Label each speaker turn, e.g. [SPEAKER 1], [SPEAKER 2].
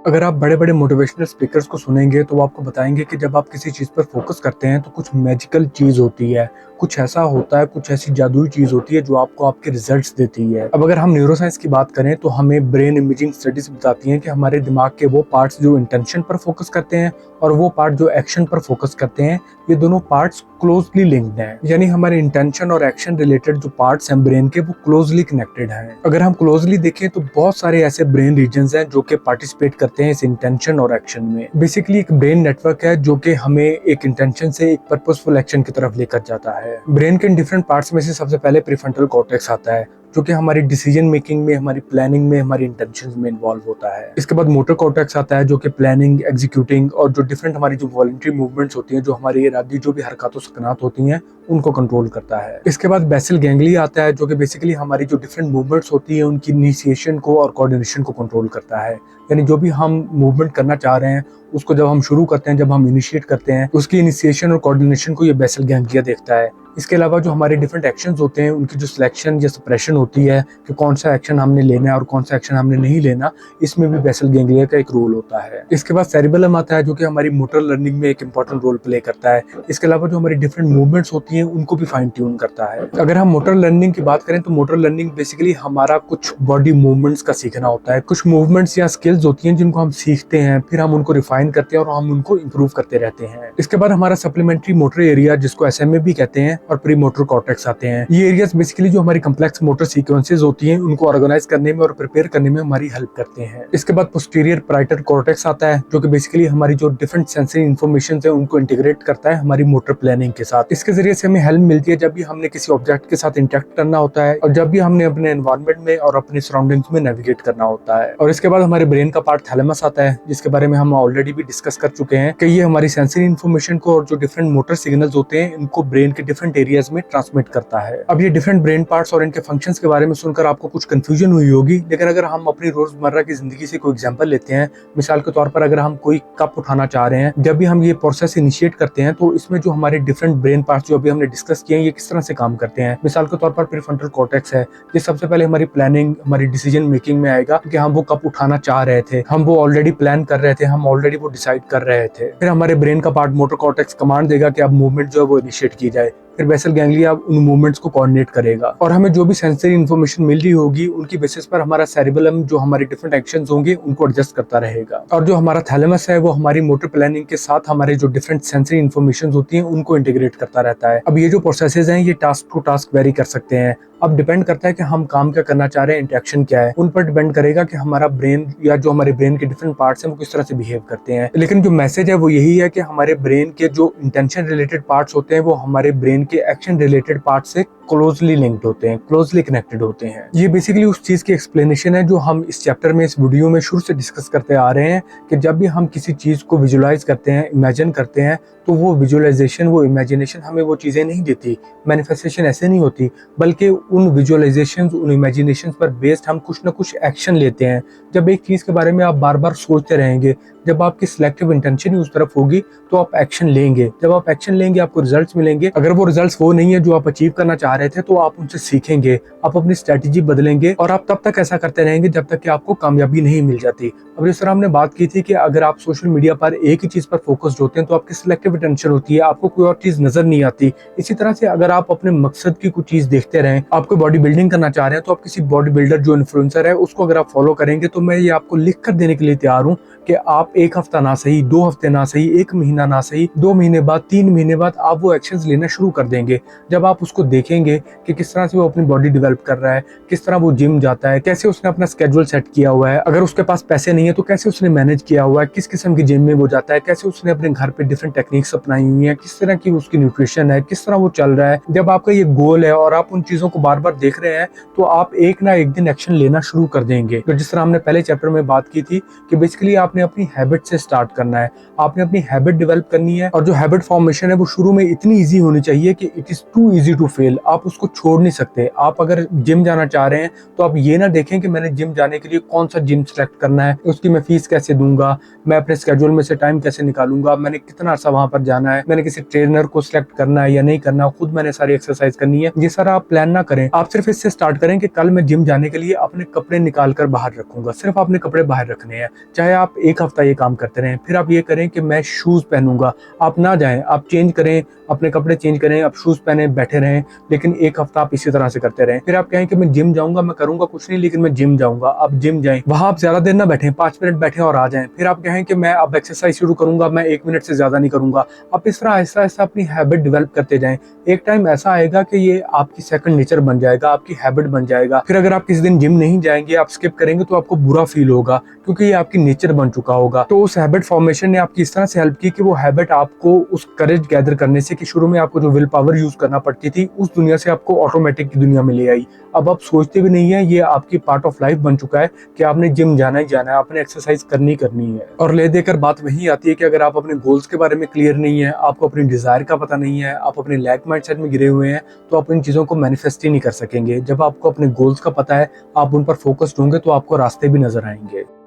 [SPEAKER 1] अगर आप बड़े-बड़े मोटिवेशनल स्पीकर्स को सुनेंगे तो वो आपको बताएँगे कि जब आप किसी चीज़ पर फ़ोकस करते हैं तो कुछ मैजिकल चीज़ होती है, कुछ ऐसा होता है, कुछ ऐसी जादुई चीज़ होती है जो आपको आपके रिज़ल्ट्स देती है। अब अगर हम न्यूरोसाइंस की बात करें तो हमें ब्रेन इमेजिंग स्टडीज़ बताती हैं कि हमारे दिमाग के वो पार्ट्स जो इंटेंशन पर फ़ोकस करते हैं और वो पार्ट जो एक्शन पर फ़ोकस करते हैं, ये दोनों पार्ट्स क्लोज़ली लिंक्ड हैं। यानी हमारे इंटेंशन और एक्शन रिलेटेड जो पार्ट्स हैं ब्रेन के वो क्लोज़ली कनेक्टेड हैं। अगर हम क्लोज़ली देखें तो बहुत सारे ऐसे ब्रेन रीजन्स हैं जो कि पार्टिसिपेट करते हैं इस इंटेंशन और एक्शन में। बेसिकली एक ब्रेन नेटवर्क है जो कि हमें एक इंटेंशन से एक पर्पसफुल एक्शन की तरफ लेकर जाता है। ब्रेन के डिफरेंट पार्ट्स में से सबसे पहले प्रीफ्रंटल कॉर्टेक्स आता है जो कि हमारी डिसीजन मेकिंग में, हमारी प्लानिंग में, हमारी इंटेंशंस में इन्वॉल्व होता है। इसके बाद मोटर कॉर्टेक्स आता है जो कि प्लानिंग, एग्जीक्यूटिंग और जो डिफरेंट हमारी जो वॉलंटरी मूवमेंट्स होती हैं, जो हमारी इरादी जो भी हरकत सकनात होती हैं, उनको कंट्रोल करता है। इसके बाद बेसल गैंग्लिया आता है जो कि बेसिकली हमारी जो डिफरेंट मूवमेंट्स होती है उनकी इनिशिएशन को और कोऑर्डिनेशन को कंट्रोल करता है। यानी जो भी हम मूवमेंट करना चाह रहे हैं उसको जब हम शुरू करते हैं, जब हम इनिशिएट करते हैं, उसकी इनिशिएशन और कोऑर्डिनेशन को ये बेसल गैंग्लिया देखता है। इसके अलावा जो हमारे डिफरेंट एक्शंस होते हैं उनकी जो सिलेक्शन या सप्रेशन होती है कि कौन सा एक्शन हमने लेना है और कौन सा एक्शन हमने नहीं लेना, इसमें भी बेसल गैंग्लिया का एक रोल होता है। इसके बाद सेरिबेलम आता है जो कि हमारी मोटर लर्निंग में एक इंपॉर्टेंट रोल प्ले करता है। इसके अलावा जो हमारी डिफरेंट मूवमेंट्स होती हैं उनको भी फाइन ट्यून करता है। अगर हम मोटर लर्निंग की बात करें तो मोटर लर्निंग बेसिकली हमारा कुछ बॉडी मूवमेंट्स का सीखना होता है। कुछ मूवमेंट्स या स्किल्स होती हैं जिनको हम सीखते हैं, फिर हम उनको रिफाइन करते हैं और हम उनको इम्प्रूव करते रहते हैं। इसके बाद हमारा सप्लीमेंट्री मोटर एरिया जिसको एसएमए भी कहते हैं और प्री मोटर कॉर्टेक्स आते हैं। ये एरियाज बेसिकली जो हमारी कम्प्लेक्स मोटर सीक्वेंसेस होती हैं उनको ऑर्गेनाइज करने में और प्रिपेयर करने में हमारी हेल्प करते हैं। इसके बाद पोस्टीरियर पैराइटल कॉर्टेक्स आता है जो कि बेसिकली हमारी जो डिफरेंट सेंसरी इन्फॉर्मेशन है उनको इंटीग्रेट करता है हमारी मोटर प्लानिंग के साथ। इसके जरिए से हमें हेल्प मिलती है जब भी हमने किसी ऑब्जेक्ट के साथ इंटरेक्ट करना होता है और जब भी हमने अपने एनवायरनमेंट में और अपने सराउंडिंग्स में नेविगेट करना होता है। और इसके बाद हमारे ब्रेन का पार्ट थैलेमस आता है जिसके बारे में हम ऑलरेडी भी डिस्कस कर चुके हैं कि ये हमारी सेंसरी इन्फॉर्मेशन को और जो डिफरेंट मोटर सिग्नल्स होते हैं इनको ब्रेन के डिफरेंट एरियाज में ट्रांसमिट करता है। अब ये डिफरेंट ब्रेन पार्ट्स और इनके फंक्शंस के बारे में सुनकर आपको कुछ कंफ्यूजन हुई होगी, लेकिन अगर हम अपनी रोजमर्रा की जिंदगी से कोई एग्जांपल लेते हैं, मिसाल के तौर पर अगर हम कोई कप उठाना चाह रहे हैं, जब भी हम ये प्रोसेस इनिशिएट करते हैं तो इसमें जो हमारे डिफरेंट ब्रेन पार्ट्स जो अभी हमने डिस्कस किए हैं ये किस तरह से काम करते हैं। मिसाल के तौर पर प्रीफ्रंटल कॉर्टेक्स है, ये सबसे पहले हमारी प्लानिंग, हमारी डिसीजन मेकिंग में आएगा कि हम वो कप उठाना चाह रहे थे, हम वो ऑलरेडी प्लान कर रहे थे, हम ऑलरेडी वो डिसाइड कर रहे थे। फिर हमारे ब्रेन का पार्ट मोटर कॉर्टेक्स कमांड देगा कि अब मूवमेंट जो है वो इनिशिएट की जाए। फिर बेसल गैंग्लिया उन मूवमेंट्स को कोऑर्डिनेट करेगा और हमें जो भी सेंसरी इन्फॉर्मेशन मिल रही होगी उनकी बेसिस पर हमारा सेरिबेलम जो हमारे डिफरेंट एक्शंस होंगे उनको एडजस्ट करता रहेगा। और जो हमारा थैलेमस है वो हमारी मोटर प्लानिंग के साथ हमारे जो डिफरेंट सेंसरी इन्फॉर्मेशन होती हैं उनको इंटीग्रेट करता रहता है। अब ये जो प्रोसेसेस हैं ये टास्क टू टास्क वेरी कर सकते हैं। अब डिपेंड करता है कि हम काम क्या करना चाह रहे हैं, इंटरेक्शन क्या है, उन पर डिपेंड करेगा कि हमारा ब्रेन या जो हमारे ब्रेन के डिफरेंट पार्ट्स हैं वो किस तरह से बिहेव करते हैं। लेकिन जो मैसेज है वो यही है कि हमारे ब्रेन के जो इंटेंशन रिलेटेड पार्ट्स होते हैं वो हमारे ब्रेन के एक्शन रिलेटेड पार्ट से क्लोजली लिंक्ड होते हैं, क्लोजली कनेक्टेड होते हैं। ये बेसिकली उस चीज की एक्सप्लेनेशन है जो हम इस चैप्टर में, इस वीडियो में शुरू से डिस्कस करते आ रहे हैं कि जब भी हम किसी चीज को विजुलाइज करते हैं, इमेजिन करते हैं, तो वो विजुअलाइजेशन, वो इमेजिनेशन हमें वो चीजें नहीं देती, मैनिफेस्टेशन ऐसे नहीं होती, बल्कि उन विजुअलाइजेशन, उन इमेजिनेशन पर बेस्ड हम कुछ ना कुछ एक्शन लेते हैं। जब एक चीज के बारे में आप बार बार सोचते रहेंगे, जब आपकी सिलेक्टिव इंटेंशन ही उस तरफ होगी तो आप एक्शन लेंगे। जब आप एक्शन लेंगे आपको रिजल्ट्स मिलेंगे। अगर वो रिजल्ट्स वो नहीं है जो आप अचीव करना चाह रहे थे तो आप उनसे सीखेंगे, आप अपनी स्ट्रेटेजी बदलेंगे और आप तब तक ऐसा करते रहेंगे जब तक कि आपको कामयाबी नहीं मिल जाती। अब जिस तरह हमने बात की थी कि अगर आप सोशल मीडिया पर एक ही चीज पर फोकस्ड होते हैं तो आपकी सिलेक्टिव अटेंशन होती है, आपको कोई और चीज नजर नहीं आती। इसी तरह से अगर आप अपने मकसद की कुछ चीज देखते रहें, आप कोई बॉडी बिल्डिंग करना चाह रहे हैं तो आप किसी बॉडी बिल्डर जो इन्फ्लुएंसर है उसको अगर आप फॉलो करेंगे तो मैं ये आपको लिख कर देने के लिए तैयार हूँ कि आप एक हफ्ता ना सही, 2 हफ्ते ना सही, 1 महीना ना सही, 2 महीने बाद, 3 महीने बाद आप वो एक्शंस लेना शुरू कर देंगे। जब आप उसको देखेंगे कि किस तरह से वो अपनी बॉडी डेवलप कर रहा है, किस तरह वो जिम जाता है, कैसे उसने अपना स्केड्यूल सेट किया हुआ है, अगर उसके पास पैसे नहीं है तो कैसे उसने मैनेज किया हुआ है, किस किस्म की जिम में वो जाता है, कैसे उसने अपने घर पे डिफरेंट टेक्निक्स अपनाई हुई है, किस तरह की उसकी न्यूट्रिशन है, किस तरह वो चल रहा है। जब आपका ये गोल है और आप उन चीजों को बार बार देख रहे हैं तो आप एक ना एक दिन एक्शन लेना शुरू कर देंगे। तो जिस तरह हमने पहले चैप्टर में बात की थी कि बेसिकली आपने अपनी हैबिट से स्टार्ट करना है, आपने अपनी हैबिट डेवलप करनी है और जो हैबिट फॉर्मेशन है वो शुरू में इतनी इजी होनी चाहिए कि it is too easy to fail. आप उसको छोड़ नहीं सकते। आप अगर जिम जाना चाह रहे हैं तो आप ये ना देखें कि मैंने जिम जाने के लिए कौन सा जिम सेलेक्ट करना है, उसकी मैं फीस कैसे दूंगा, मैं अपने स्केड्यूल में से टाइम कैसे निकालूंगा, मैंने कितना अर्सा वहां पर जाना है, मैंने किसी ट्रेनर को सिलेक्ट करना है या नहीं करना, खुद मैंने सारी एक्सरसाइज करनी है। ये सारा आप प्लान ना करें। आप सिर्फ इससे स्टार्ट करें कि कल मैं जिम जाने के लिए अपने कपड़े निकाल कर बाहर रखूंगा। सिर्फ अपने कपड़े बाहर रखने हैं। चाहे आप एक हफ्ता ये काम करते रहें, फिर आप ये करें कि मैं शूज पहनूंगा। आप ना जाएं, आप चेंज करें, अपने कपड़े चेंज करें, आप शूज पहने बैठे रहें, लेकिन एक हफ्ता आप इसी तरह से करते रहें। फिर आप कहें कि मैं जिम जाऊंगा, मैं करूंगा कुछ नहीं, लेकिन मैं जिम जाऊंगा। आप जिम जाएं, वहां आप ज्यादा देर ना बैठे, 5 मिनट बैठे और आ जाएं। फिर आप कहें कि मैं अब एक्सरसाइज शुरू करूंगा, मैं 1 मिनट से ज्यादा नहीं करूंगा। आप इस तरह आहिस्ता आहिस्ता अपनी हैबिट डेवलप करते जाएं। एक टाइम ऐसा आएगा कि ये आपकी सेकंड नेचर बन जाएगा, आपकी हैबिट बन जाएगा। फिर अगर आप किसी दिन जिम नहीं जाएंगे, आप स्किप करेंगे, तो आपको बुरा फील होगा, क्योंकि ये आपकी नेचर बन चुका होगा। तो उस हैबिट फॉर्मेशन ने आपकी इस तरह से हेल्प की कि वो हैबिट आपको उस करेज गैदर करने से, कि शुरू में आपको जो विल पावर यूज करना पड़ती थी, उस दुनिया से आपको ऑटोमेटिक की दुनिया में ले आई। अब आप सोचते भी नहीं है, ये आपकी पार्ट ऑफ लाइफ बन चुका है कि आपने जिम जाना ही जाना है, आपने एक्सरसाइज करनी करनी है। और ले देकर बात वही आती है कि अगर आप अपने गोल्स के बारे में क्लियर नहीं है, आपको अपनी डिजायर का पता नहीं है, आप अपने लैक माइंडसेट में गिरे हुए हैं, तो आप इन चीजों को मैनिफेस्ट ही नहीं कर सकेंगे। जब आपको अपने गोल्स का पता है, आप उन पर फोकस्ड होंगे, तो आपको रास्ते भी नजर आएंगे।